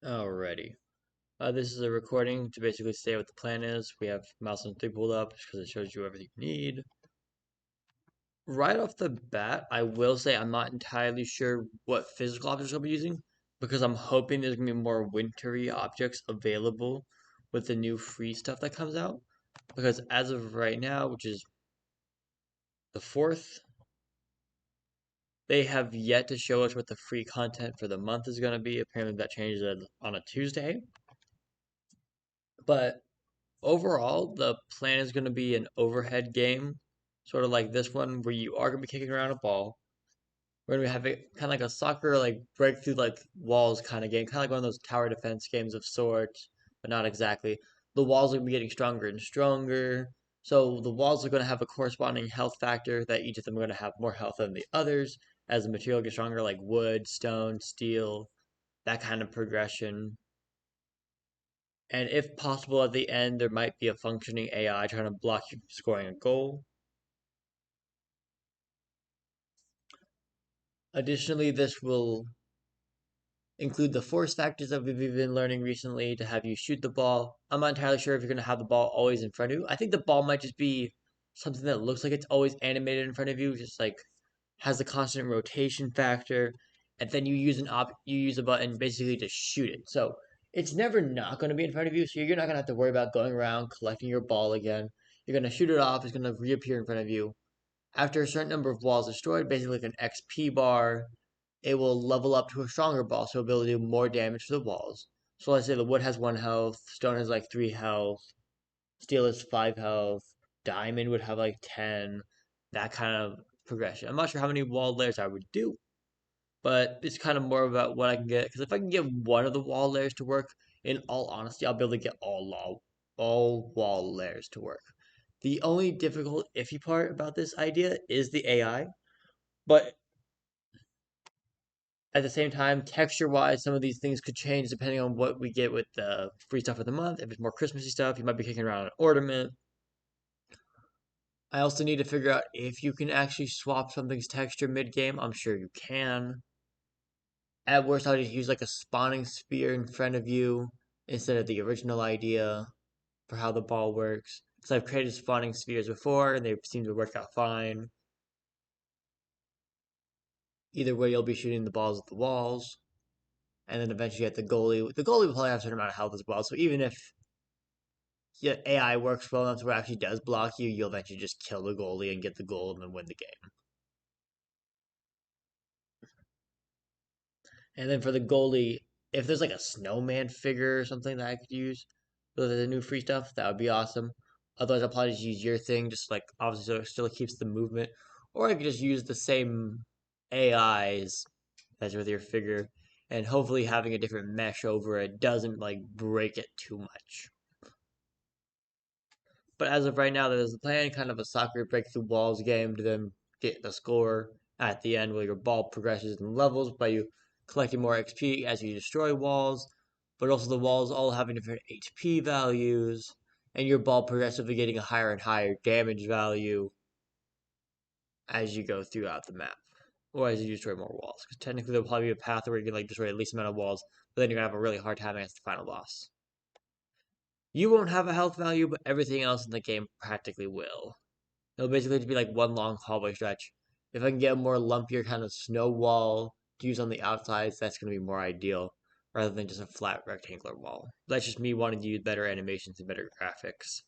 Alrighty. This is a recording to basically say what the plan is. We have Milestone 3 pulled up because it shows you everything you need. Right off the bat, I will say I'm not entirely sure what physical objects I'll be using because I'm hoping there's going to be more wintry objects available with the new free stuff that comes out. Because as of right now, which is the 4th, they have yet to show us what the free content for the month is going to be. Apparently that changes on a Tuesday. But overall, the plan is going to be an overhead game, sort of like this one, where you are going to be kicking around a ball. We're going to have it kind of like a soccer, like breakthrough, like walls kind of game, kind of like one of those tower defense games of sorts, but not exactly. The walls are going to be getting stronger and stronger. So the walls are going to have a corresponding health factor that each of them are going to have more health than the others as the material gets stronger, like wood, stone, steel, that kind of progression. And if possible, at the end, there might be a functioning AI trying to block you from scoring a goal. Additionally, this will include the force factors that we've been learning recently to have you shoot the ball. I'm not entirely sure if you're going to have the ball always in front of you. I think the ball might just be something that looks like it's always animated in front of you, just like has the constant rotation factor, and then you use a button basically to shoot it. So it's never not going to be in front of you, so you're not going to have to worry about going around collecting your ball again. You're going to shoot it off, it's going to reappear in front of you. After a certain number of walls destroyed, basically like an XP bar, it will level up to a stronger ball, so it'll be able to do more damage to the walls. So let's say the wood has 1 health, stone has like 3 health, steel has 5 health, diamond would have like 10, that kind of progression. I'm not sure how many wall layers I would do, but it's kind of more about what I can get. Because if I can get one of the wall layers to work, in all honesty, I'll be able to get all wall layers to work. The only difficult, iffy part about this idea is the AI, but at the same time, texture wise, some of these things could change depending on what we get with the free stuff of the month. If it's more Christmassy stuff, you might be kicking around an ornament. I also need to figure out if you can actually swap something's texture mid game. I'm sure you can. At worst, I'll just use like a spawning sphere in front of you instead of the original idea for how the ball works. Because I've created spawning spheres before and they seem to work out fine. Either way, you'll be shooting the balls at the walls. And then eventually at the goalie will probably have a certain amount of health as well. So even if your AI works well enough to where it actually does block you, you'll eventually just kill the goalie and get the goal and then win the game. And then for the goalie, if there's like a snowman figure or something that I could use for the new free stuff, that would be awesome. Otherwise, I'll probably just use your thing, just like obviously so it still keeps the movement. Or I could just use the same AIs as with your figure, and hopefully having a different mesh over it doesn't like break it too much. But as of right now, there's a plan, kind of a soccer break through walls game to then get the score at the end where your ball progresses in levels by you collecting more XP as you destroy walls, but also the walls all having different HP values, and your ball progressively getting a higher and higher damage value as you go throughout the map. Or as you destroy more walls. Because technically there'll probably be a path where you can like destroy the least amount of walls, but then you're gonna have a really hard time against the final boss. You won't have a health value, but everything else in the game practically will. It'll basically just be like one long hallway stretch. If I can get a more lumpier kind of snow wall to use on the outsides, that's going to be more ideal rather than just a flat rectangular wall. That's just me wanting to use better animations and better graphics.